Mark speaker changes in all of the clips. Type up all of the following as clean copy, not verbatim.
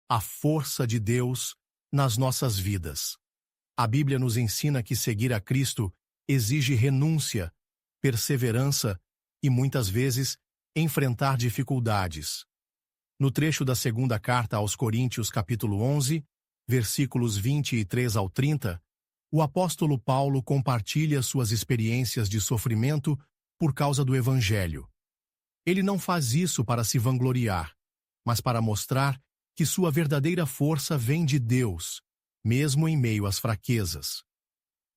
Speaker 1: a força de Deus nas nossas vidas. A Bíblia nos ensina que seguir a Cristo exige renúncia, perseverança e, muitas vezes, enfrentar dificuldades. No trecho da segunda carta aos Coríntios, capítulo 11, versículos 23 ao 30, o apóstolo Paulo compartilha suas experiências de sofrimento por causa do Evangelho. Ele não faz isso para se vangloriar, mas para mostrar que sua verdadeira força vem de Deus, mesmo em meio às fraquezas.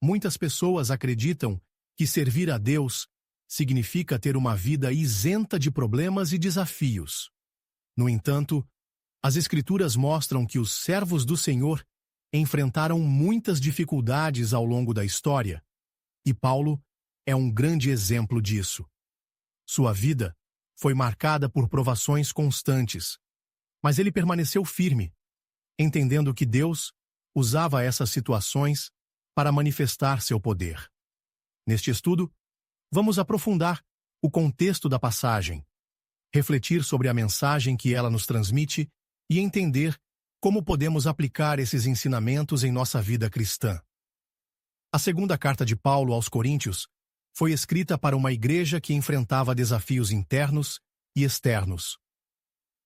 Speaker 1: Muitas pessoas acreditam que servir a Deus significa ter uma vida isenta de problemas e desafios. No entanto, as Escrituras mostram que os servos do Senhor enfrentaram muitas dificuldades ao longo da história, e Paulo é um grande exemplo disso. Sua vida foi marcada por provações constantes, mas ele permaneceu firme, entendendo que Deus usava essas situações para manifestar seu poder. Neste estudo, vamos aprofundar o contexto da passagem, refletir sobre a mensagem que ela nos transmite e entender como podemos aplicar esses ensinamentos em nossa vida cristã. A segunda carta de Paulo aos Coríntios foi escrita para uma igreja que enfrentava desafios internos e externos.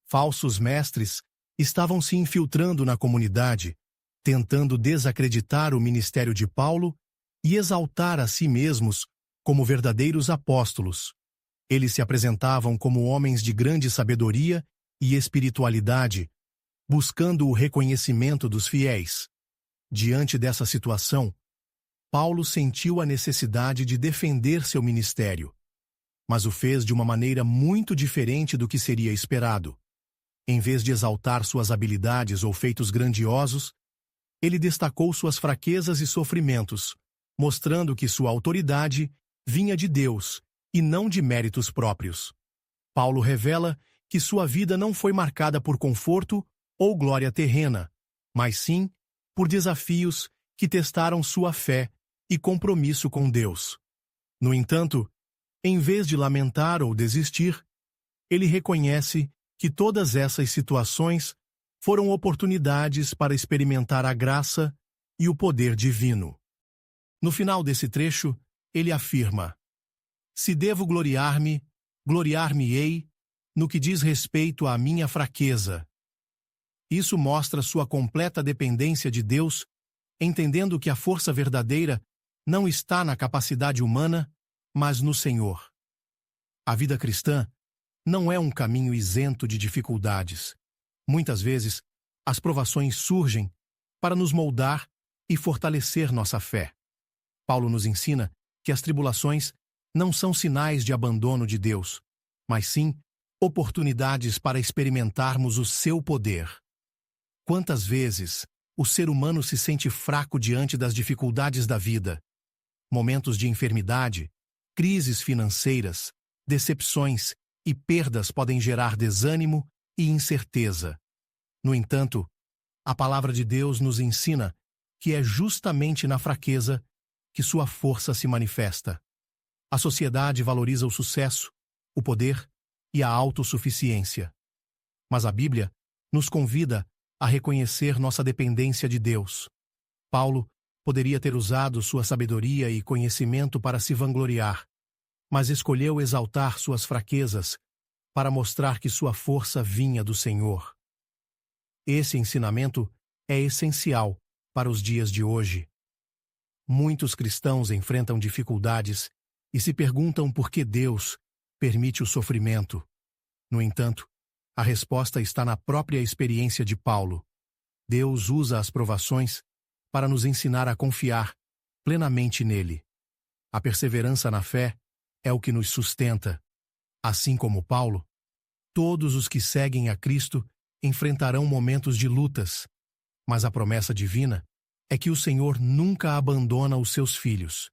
Speaker 1: Falsos mestres estavam se infiltrando na comunidade, tentando desacreditar o ministério de Paulo e exaltar a si mesmos como verdadeiros apóstolos. Eles se apresentavam como homens de grande sabedoria e espiritualidade, buscando o reconhecimento dos fiéis. Diante dessa situação, Paulo sentiu a necessidade de defender seu ministério, mas o fez de uma maneira muito diferente do que seria esperado. Em vez de exaltar suas habilidades ou feitos grandiosos, ele destacou suas fraquezas e sofrimentos, mostrando que sua autoridade vinha de Deus e não de méritos próprios. Paulo revela que sua vida não foi marcada por conforto ou glória terrena, mas sim por desafios que testaram sua fé e compromisso com Deus. No entanto, em vez de lamentar ou desistir, ele reconhece que todas essas situações foram oportunidades para experimentar a graça e o poder divino. No final desse trecho, ele afirma: "Se devo gloriar-me, gloriar-me-ei no que diz respeito à minha fraqueza." Isso mostra sua completa dependência de Deus, entendendo que a força verdadeira não está na capacidade humana, mas no Senhor. A vida cristã não é um caminho isento de dificuldades. Muitas vezes, as provações surgem para nos moldar e fortalecer nossa fé. Paulo nos ensina que as tribulações não são sinais de abandono de Deus, mas sim oportunidades para experimentarmos o seu poder. Quantas vezes o ser humano se sente fraco diante das dificuldades da vida? Momentos de enfermidade, crises financeiras, decepções e perdas podem gerar desânimo e incerteza. No entanto, a palavra de Deus nos ensina que é justamente na fraqueza que sua força se manifesta. A sociedade valoriza o sucesso, o poder e a autossuficiência. Mas a Bíblia nos convida a reconhecer nossa dependência de Deus. Paulo poderia ter usado sua sabedoria e conhecimento para se vangloriar, mas escolheu exaltar suas fraquezas para mostrar que sua força vinha do Senhor. Esse ensinamento é essencial para os dias de hoje. Muitos cristãos enfrentam dificuldades e se perguntam por que Deus permite o sofrimento. No entanto, a resposta está na própria experiência de Paulo. Deus usa as provações para nos ensinar a confiar plenamente nele. A perseverança na fé é o que nos sustenta. Assim como Paulo, todos os que seguem a Cristo enfrentarão momentos de lutas, mas a promessa divina é que o Senhor nunca abandona os seus filhos.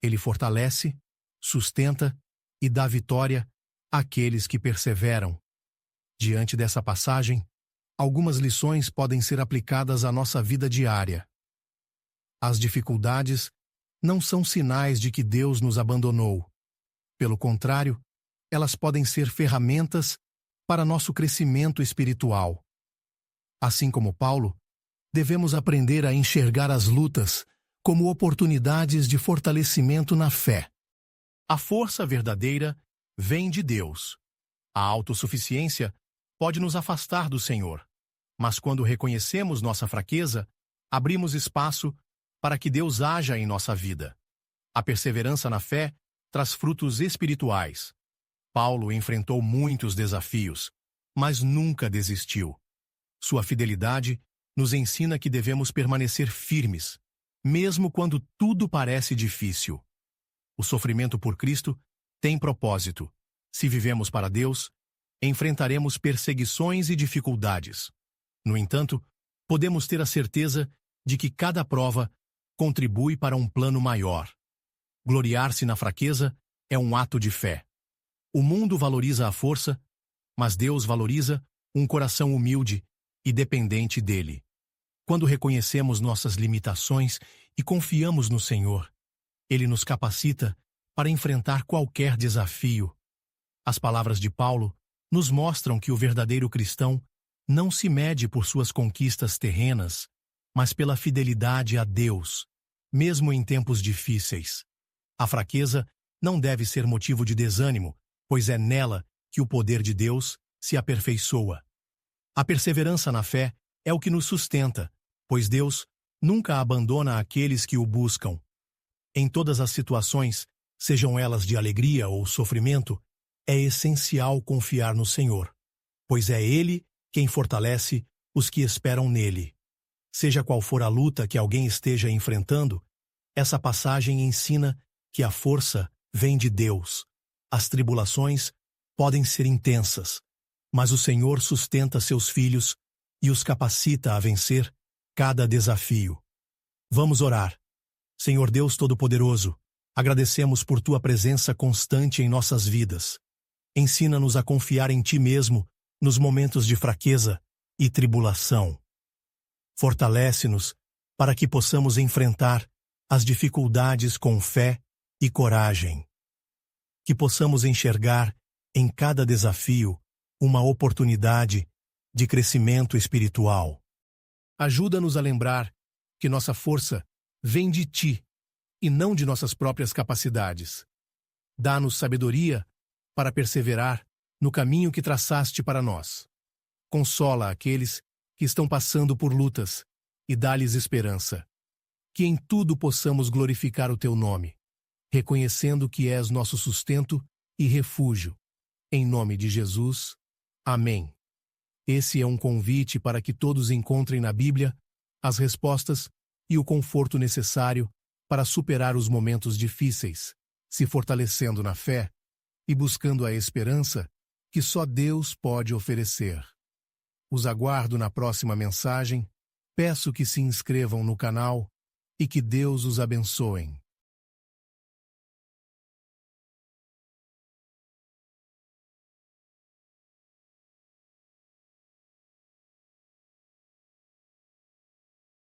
Speaker 1: Ele fortalece, sustenta e dá vitória àqueles que perseveram. Diante dessa passagem, algumas lições podem ser aplicadas à nossa vida diária. As dificuldades não são sinais de que Deus nos abandonou. Pelo contrário, elas podem ser ferramentas para nosso crescimento espiritual. Assim como Paulo, devemos aprender a enxergar as lutas como oportunidades de fortalecimento na fé. A força verdadeira vem de Deus. A autossuficiência pode nos afastar do Senhor, mas quando reconhecemos nossa fraqueza, abrimos espaço para que Deus haja em nossa vida. A perseverança na fé traz frutos espirituais. Paulo enfrentou muitos desafios, mas nunca desistiu. Sua fidelidade nos ensina que devemos permanecer firmes, mesmo quando tudo parece difícil. O sofrimento por Cristo tem propósito. Se vivemos para Deus, enfrentaremos perseguições e dificuldades. No entanto, podemos ter a certeza de que cada prova contribui para um plano maior. Gloriar-se na fraqueza é um ato de fé. O mundo valoriza a força, mas Deus valoriza um coração humilde e dependente dele. Quando reconhecemos nossas limitações e confiamos no Senhor, Ele nos capacita para enfrentar qualquer desafio. As palavras de Paulo nos mostram que o verdadeiro cristão não se mede por suas conquistas terrenas, mas pela fidelidade a Deus, mesmo em tempos difíceis. A fraqueza não deve ser motivo de desânimo, pois é nela que o poder de Deus se aperfeiçoa. A perseverança na fé é o que nos sustenta, pois Deus nunca abandona aqueles que o buscam. Em todas as situações, sejam elas de alegria ou sofrimento, é essencial confiar no Senhor, pois é Ele quem fortalece os que esperam nele. Seja qual for a luta que alguém esteja enfrentando, essa passagem ensina que a força vem de Deus. As tribulações podem ser intensas, mas o Senhor sustenta seus filhos e os capacita a vencer cada desafio. Vamos orar. Senhor Deus Todo-Poderoso, agradecemos por Tua presença constante em nossas vidas. Ensina-nos a confiar em Ti mesmo nos momentos de fraqueza e tribulação. Fortalece-nos para que possamos enfrentar as dificuldades com fé e coragem. Que possamos enxergar em cada desafio uma oportunidade de crescimento espiritual. Ajuda-nos a lembrar que nossa força vem de Ti e não de nossas próprias capacidades. Dá-nos sabedoria para perseverar no caminho que traçaste para nós. Consola aqueles que estão passando por lutas e dá-lhes esperança. Que em tudo possamos glorificar o Teu nome, reconhecendo que és nosso sustento e refúgio. Em nome de Jesus. Amém. Esse é um convite para que todos encontrem na Bíblia as respostas e o conforto necessário para superar os momentos difíceis, se fortalecendo na fé e buscando a esperança que só Deus pode oferecer. Os aguardo na próxima mensagem, peço que se inscrevam no canal e que Deus os abençoe.